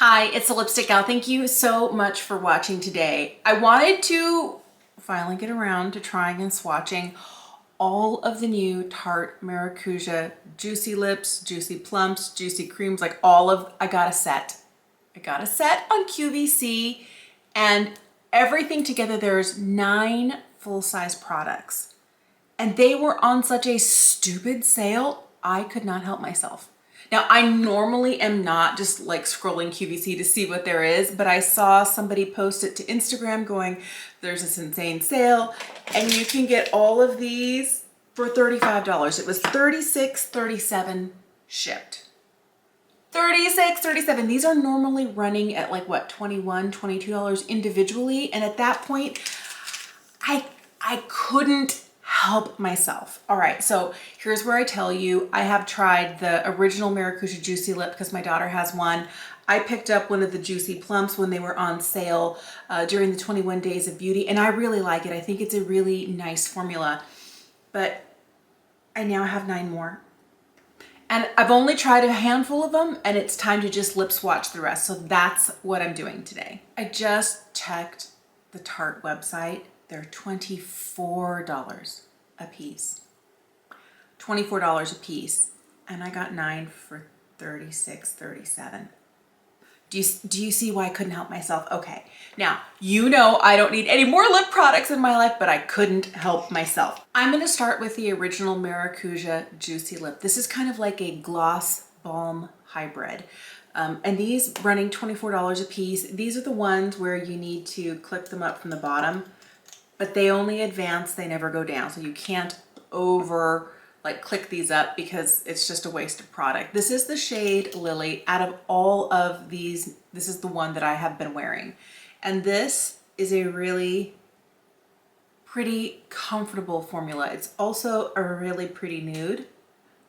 Hi, it's the Lipstick Gal. Thank you so much for watching today. I wanted to finally get around to trying and swatching all of the new Tarte Maracuja Juicy Lips, Juicy Plumps, Juicy Cremes, like I got a set. I got a set on QVC and everything together, there's 9 full-size products. And they were on such a stupid sale, I could not help myself. Now, I normally am not just like scrolling QVC to see what there is, but I saw somebody post it to Instagram going, there's this insane sale and you can get all of these for $35. It was $36.37 shipped. $36.37. These are normally running at like what, $21, $22 individually. And at that point, I couldn't help myself. All right, so here's where I tell you, I have tried the original Maracuja Juicy Lip because my daughter has one. I picked up one of the Juicy Plumps when they were on sale during the 21 Days of Beauty, and I really like it. I think it's a really nice formula, but I now have 9 more. And I've only tried a handful of them, and it's time to just lip swatch the rest. So that's what I'm doing today. I just checked the Tarte website. They're $24 a piece. $24 a piece. And I got 9 for $36.37. Do you see why I couldn't help myself? Okay, now, you know I don't need any more lip products in my life, but I couldn't help myself. I'm gonna start with the original Maracuja Juicy Lip. This is kind of like a gloss balm hybrid. And these running $24 a piece. These are the ones where you need to click them up from the bottom, but they only advance, they never go down. So you can't click these up because it's just a waste of product. This is the shade Lily. Out of all of these, this is the one that I have been wearing. And this is a really pretty comfortable formula. It's also a really pretty nude.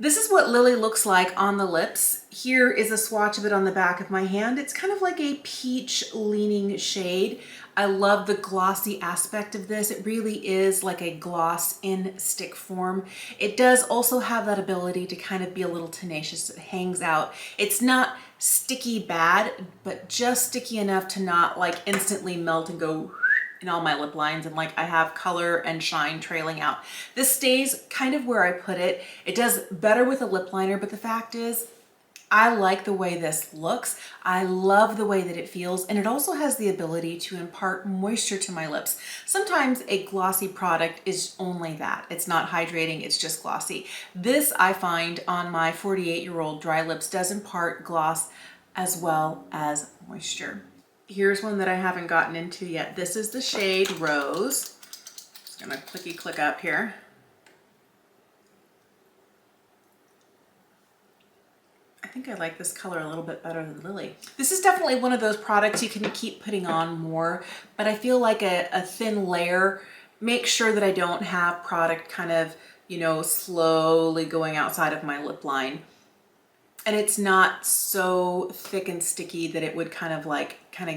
This is what Lily looks like on the lips. Here is a swatch of it on the back of my hand. It's kind of like a peach leaning shade. I love the glossy aspect of this. It really is like a gloss in stick form. It does also have that ability to kind of be a little tenacious. It hangs out. It's not sticky bad, but just sticky enough to not like instantly melt and go in all my lip lines, and like I have color and shine trailing out. This stays kind of where I put it. It does better with a lip liner, but the fact is, I like the way this looks. I love the way that it feels, and it also has the ability to impart moisture to my lips. Sometimes a glossy product is only that. It's not hydrating, it's just glossy. This, I find, on my 48-year-old dry lips does impart gloss as well as moisture. Here's one that I haven't gotten into yet. This is the shade Rose. Just gonna clicky click up here. I think I like this color a little bit better than Lily. This is definitely one of those products you can keep putting on more, but I feel like a thin layer. Make sure that I don't have product kind of, you know, slowly going outside of my lip line. And it's not so thick and sticky that it would kind of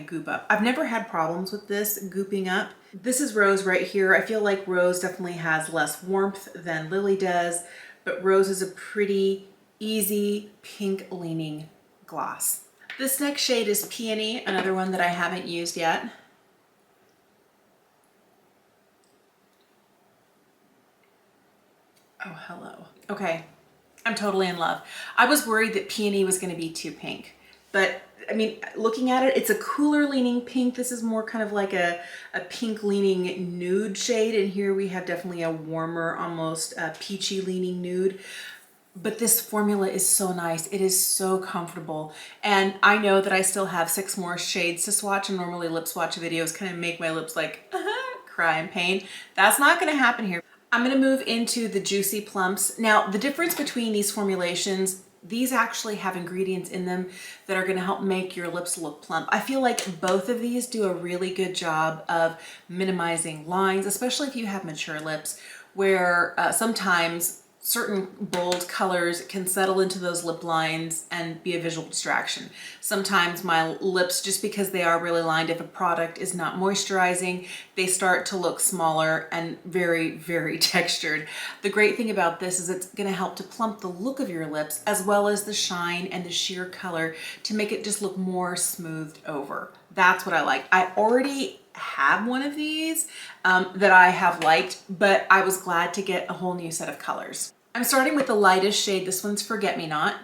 goop up. I've never had problems with this gooping up. This is Rose right here. I feel like Rose definitely has less warmth than Lily does, but Rose is a pretty easy pink leaning gloss. This next shade is Peony, another one that I haven't used yet. Oh, hello. Okay. I'm totally in love. I was worried that Peony was going to be too pink, but I mean, looking at it, it's a cooler leaning pink. This is more kind of like a pink leaning nude shade, and here we have definitely a warmer, almost peachy leaning nude. But this formula is so nice. It is so comfortable. And I know that I still have 6 more shades to swatch, and normally lip swatch videos kind of make my lips like cry in pain. That's not going to happen here. I'm going to move into the Juicy Plumps. Now, the difference between these formulations, these actually have ingredients in them that are going to help make your lips look plump. I feel like both of these do a really good job of minimizing lines, especially if you have mature lips, where sometimes certain bold colors can settle into those lip lines and be a visual distraction. Sometimes my lips, just because they are really lined, if a product is not moisturizing, they start to look smaller and very, very textured. The great thing about this is it's gonna help to plump the look of your lips as well as the shine and the sheer color to make it just look more smoothed over. That's what I like. I already have one of these that I have liked, but I was glad to get a whole new set of colors. I'm starting with the lightest shade. This one's Forget Me Not.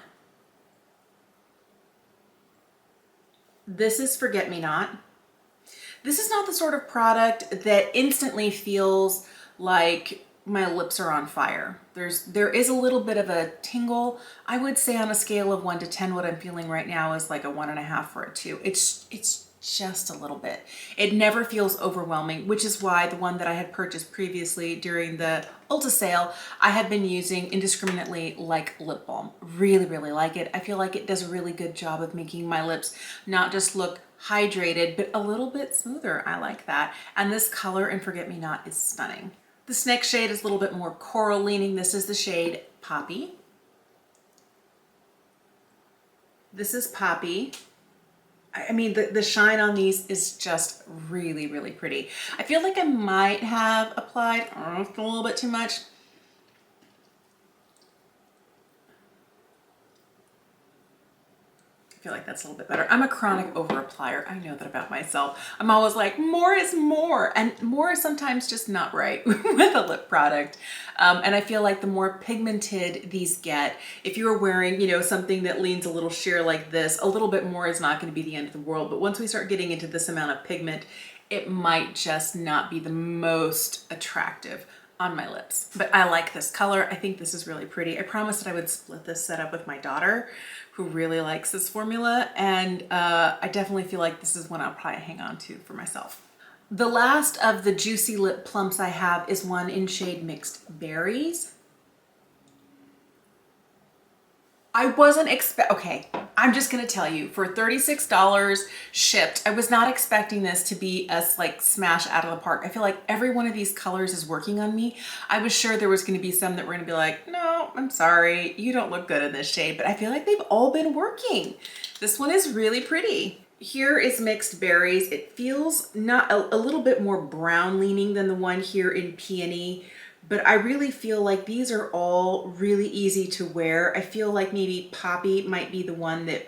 This is Forget Me Not. This is not the sort of product that instantly feels like my lips are on fire. There is a little bit of a tingle. I would say on a scale of 1 to 10, what I'm feeling right now is like a 1.5 or a 2. It's just a little bit. It never feels overwhelming, which is why the one that I had purchased previously during the Ulta sale, I have been using indiscriminately like lip balm. Really, really like it. I feel like it does a really good job of making my lips not just look hydrated, but a little bit smoother. I like that. And this color in Forget Me Not is stunning. This next shade is a little bit more coral leaning. This is the shade Poppy. This is Poppy. I mean, the shine on these is just really, really pretty. I feel like I might have applied a little bit too much. I feel like that's a little bit better. I'm a chronic over applier. I know that about myself. I'm always like, more is more, and more is sometimes just not right with a lip product. And I feel like the more pigmented these get, if you are wearing, you know, something that leans a little sheer like this, a little bit more is not going to be the end of the world. But once we start getting into this amount of pigment, it might just not be the most attractive on my lips. But I like this color. I think this is really pretty. I promised that I would split this set up with my daughter, who really likes this formula, and I definitely feel like this is one I'll probably hang on to for myself. The last of the Juicy Lip Plumps I have is one in shade Mixed Berries. I wasn't okay, I'm just gonna tell you, for $36 shipped, I was not expecting this to be a like smash out of the park. I feel like every one of these colors is working on me. I was sure there was gonna be some that were gonna be like, no, I'm sorry, you don't look good in this shade, but I feel like they've all been working. This one is really pretty. Here is Mixed Berries. It feels not a little bit more brown leaning than the one here in Peony, but I really feel like these are all really easy to wear. I feel like maybe Poppy might be the one that,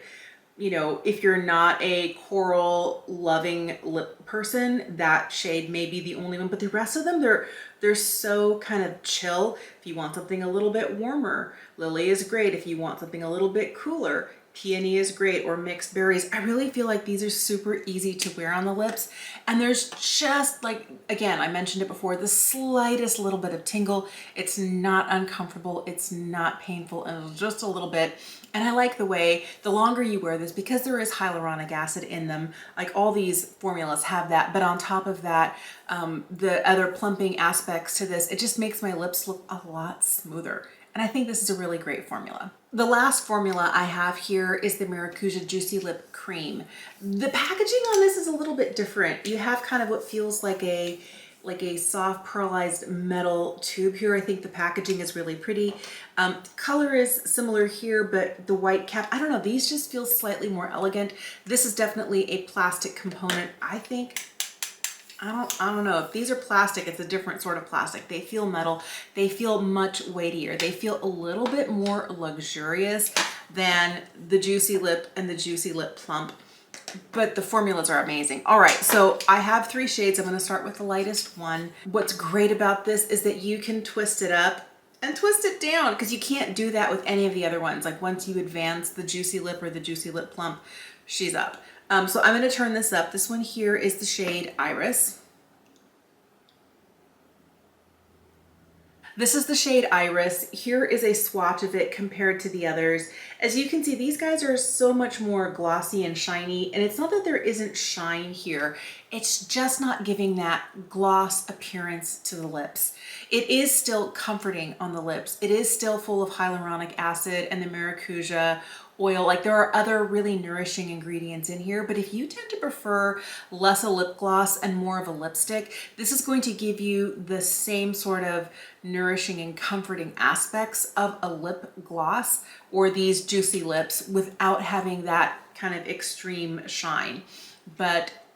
you know, if you're not a coral loving lip person, that shade may be the only one, but the rest of them, they're so kind of chill. If you want something a little bit warmer, Lily is great. If you want something a little bit cooler, Peony is great, or Mixed Berries. I really feel like these are super easy to wear on the lips. And there's just like, again, I mentioned it before, the slightest little bit of tingle. It's not uncomfortable. It's not painful, and just a little bit. And I like the way the longer you wear this, because there is hyaluronic acid in them, like all these formulas have that, but on top of that, the other plumping aspects to this, it just makes my lips look a lot smoother. And I think this is a really great formula. The last formula I have here is the Maracuja Juicy Lip Cream. The packaging on this is a little bit different. You have kind of what feels like a soft pearlized metal tube here. I think the packaging is really pretty. Color is similar here, but the white cap, I don't know, these just feel slightly more elegant. This is definitely a plastic component, I think. I don't know if these are plastic. It's a different sort of plastic. They feel metal. They feel much weightier. They feel a little bit more luxurious than the Juicy Lip and the Juicy Lip Plump, but the formulas are amazing. All right, so I have 3 shades. I'm going to start with the lightest one. What's great about this is that you can twist it up and twist it down, because you can't do that with any of the other ones. Like once you advance the Juicy Lip or the Juicy Lip Plump, she's up. So I'm going to turn this up. This one here is the shade Iris. This is the shade Iris. Here is a swatch of it compared to the others. As you can see, these guys are so much more glossy and shiny, and it's not that there isn't shine here. It's just not giving that gloss appearance to the lips. It is still comforting on the lips. It is still full of hyaluronic acid and the Maracuja oil. Like there are other really nourishing ingredients in here, but if you tend to prefer less a lip gloss and more of a lipstick, this is going to give you the same sort of nourishing and comforting aspects of a lip gloss or these juicy lips without having that kind of extreme shine.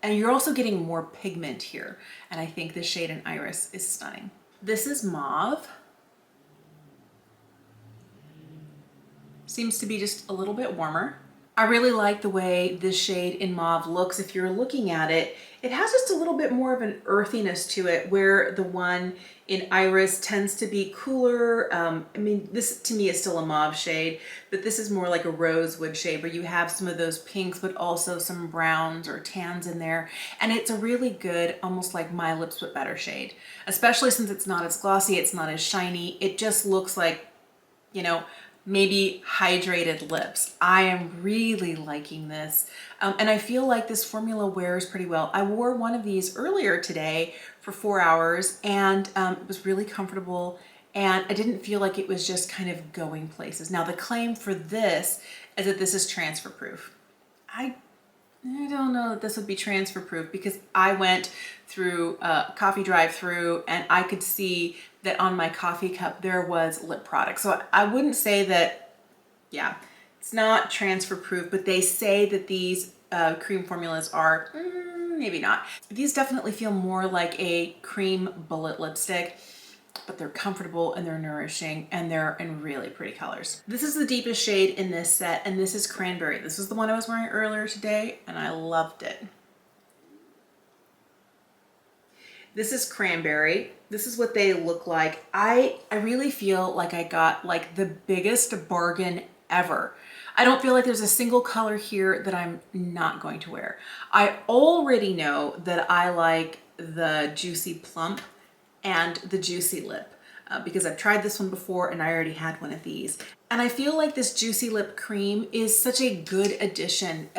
And you're also getting more pigment here. And I think the shade in Iris is stunning. This is Mauve. Seems to be just a little bit warmer. I really like the way this shade in Mauve looks. If you're looking at it, it has just a little bit more of an earthiness to it, where the one in Iris tends to be cooler. I mean, this to me is still a mauve shade, but this is more like a rosewood shade where you have some of those pinks, but also some browns or tans in there. And it's a really good, almost like My Lips But Better shade, especially since it's not as glossy, it's not as shiny. It just looks like, you know, maybe hydrated lips. I am really liking this. And I feel like this formula wears pretty well. I wore one of these earlier today for 4 hours and it was really comfortable and I didn't feel like it was just kind of going places. Now the claim for this is that this is transfer proof. I don't know that this would be transfer proof because I went through a coffee drive-through and I could see that on my coffee cup there was lip product. So I wouldn't say that, yeah, it's not transfer proof, but they say that these cream formulas are, maybe not. These definitely feel more like a cream bullet lipstick, but they're comfortable and they're nourishing and they're in really pretty colors. This is the deepest shade in this set and this is Cranberry. This is the one I was wearing earlier today and I loved it. This is Cranberry. This is what they look like. I really feel like I got like the biggest bargain ever. I don't feel like there's a single color here that I'm not going to wear. I already know that I like the Juicy Plump and the Juicy Lip because I've tried this one before and I already had one of these. And I feel like this Juicy Lip cream is such a good addition.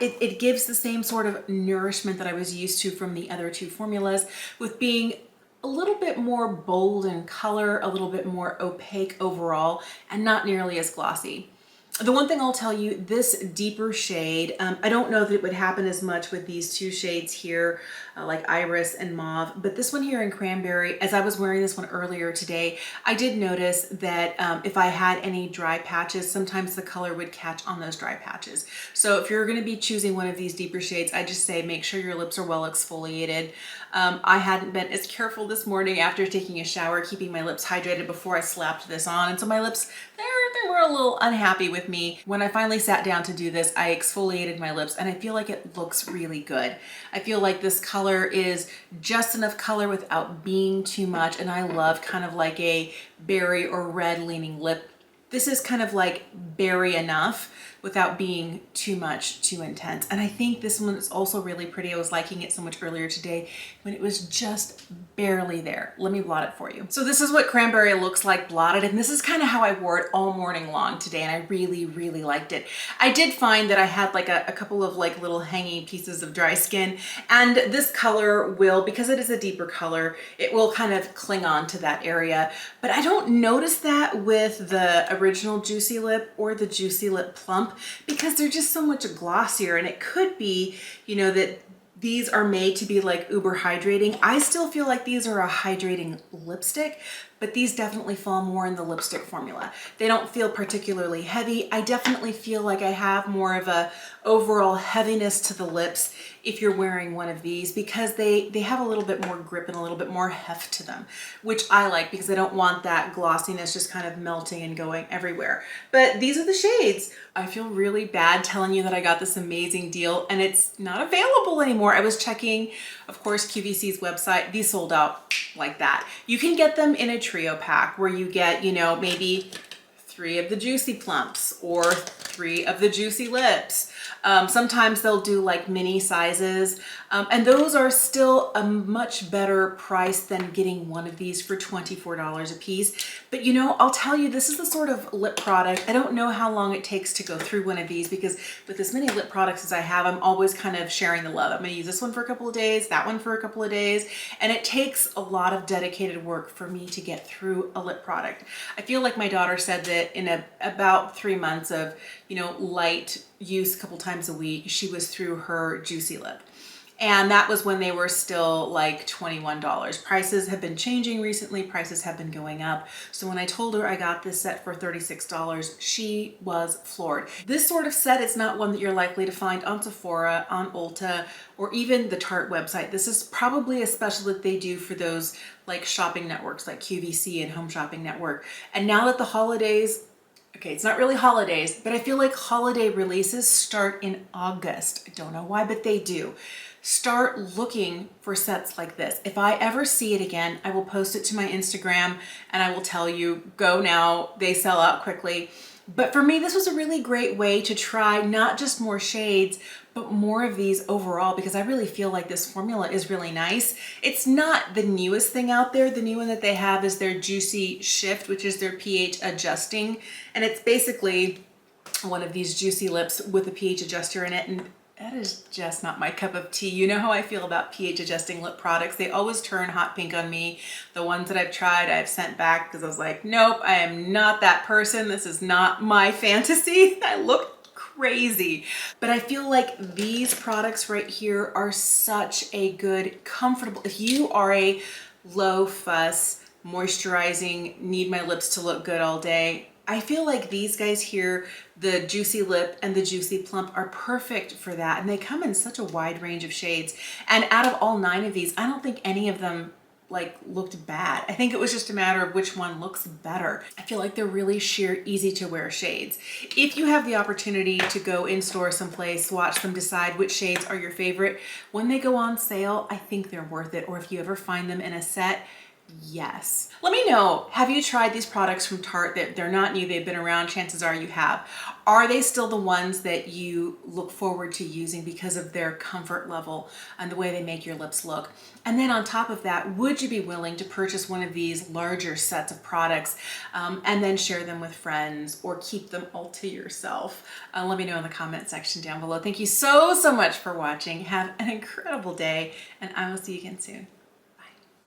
It gives the same sort of nourishment that I was used to from the other two formulas with being a little bit more bold in color, a little bit more opaque overall, and not nearly as glossy. The one thing I'll tell you, this deeper shade, I don't know that it would happen as much with these two shades here, like Iris and Mauve, but this one here in Cranberry, as I was wearing this one earlier today, I did notice that if I had any dry patches, sometimes the color would catch on those dry patches. So if you're gonna be choosing one of these deeper shades, I just say make sure your lips are well exfoliated. I hadn't been as careful this morning after taking a shower, keeping my lips hydrated before I slapped this on, and so my lips, they were a little unhappy with me. When I finally sat down to do this, I exfoliated my lips and I feel like it looks really good. I feel like this color is just enough color without being too much, and I love kind of like a berry or red leaning lip. This is kind of like berry enough without being too much, too intense. And I think this one is also really pretty. I was liking it so much earlier today when it was just barely there. Let me blot it for you. So this is what Cranberry looks like blotted, and this is kind of how I wore it all morning long today, and I really, really liked it. I did find that I had like a couple of like little hanging pieces of dry skin, and this color will, because it is a deeper color, it will kind of cling on to that area. But I don't notice that with the original Juicy Lip or the Juicy Lip Plump, because they're just so much glossier. And it could be, you know, that these are made to be like uber hydrating. I still feel like these are a hydrating lipstick, but these definitely fall more in the lipstick formula. They don't feel particularly heavy. I definitely feel like I have more of a overall heaviness to the lips if you're wearing one of these, because they have a little bit more grip and a little bit more heft to them, which I like because I don't want that glossiness just kind of melting and going everywhere. But these are the shades. I feel really bad telling you that I got this amazing deal and it's not available anymore. I was checking, of course, QVC's website. These sold out like that. You can get them in a trio pack where you get, you know, maybe 3 of the Juicy Plumps or 3 of the Juicy Lips. Sometimes they'll do like mini sizes, and those are still a much better price than getting one of these for $24 a piece. But you know, I'll tell you, this is the sort of lip product, I don't know how long it takes to go through one of these, because with as many lip products as I have, I'm always kind of sharing the love. I'm gonna use this one for a couple of days, that one for a couple of days, and it takes a lot of dedicated work for me to get through a lip product. I feel like my daughter said that in about 3 months of you know, light use a couple times a week, she was through her Juicy Lip. And that was when they were still like $21. Prices have been changing recently. Prices have been going up. So when I told her I got this set for $36, she was floored. This sort of set is not one that you're likely to find on Sephora, on Ulta, or even the Tarte website. This is probably a special that they do for those like shopping networks like QVC and Home Shopping Network. And now that the holidays, okay, it's not really holidays, but I feel like holiday releases start in August. I don't know why, but they do. Start looking for sets like this. If I ever see it again, I will post it to my Instagram and I will tell you, go now, they sell out quickly. But for me, this was a really great way to try not just more shades, but more of these overall, because I really feel like this formula is really nice. It's not the newest thing out there. The new one that they have is their Juicy Shift, which is their pH adjusting. And it's basically one of these juicy lips with a pH adjuster in it. And that is just not my cup of tea. You know how I feel about pH adjusting lip products. They always turn hot pink on me. The ones that I've tried, I've sent back because I was like, nope, I am not that person. This is not my fantasy. I look crazy. But I feel like these products right here are such a good, comfortable, if you are a low fuss, moisturizing, need my lips to look good all day, I feel like these guys here, the Juicy Lip and the Juicy Plump, are perfect for that. And they come in such a wide range of shades. And out of all 9 of these, I don't think any of them like looked bad. I think it was just a matter of which one looks better. I feel like they're really sheer, easy to wear shades. If you have the opportunity to go in store someplace, swatch them, decide which shades are your favorite, when they go on sale, I think they're worth it. Or if you ever find them in a set, yes. Let me know, have you tried these products from Tarte? They're not new, they've been around, chances are you have. Are they still the ones that you look forward to using because of their comfort level and the way they make your lips look? And then on top of that, would you be willing to purchase one of these larger sets of products and then share them with friends or keep them all to yourself? Let me know in the comment section down below. Thank you so much for watching. Have an incredible day and I will see you again soon.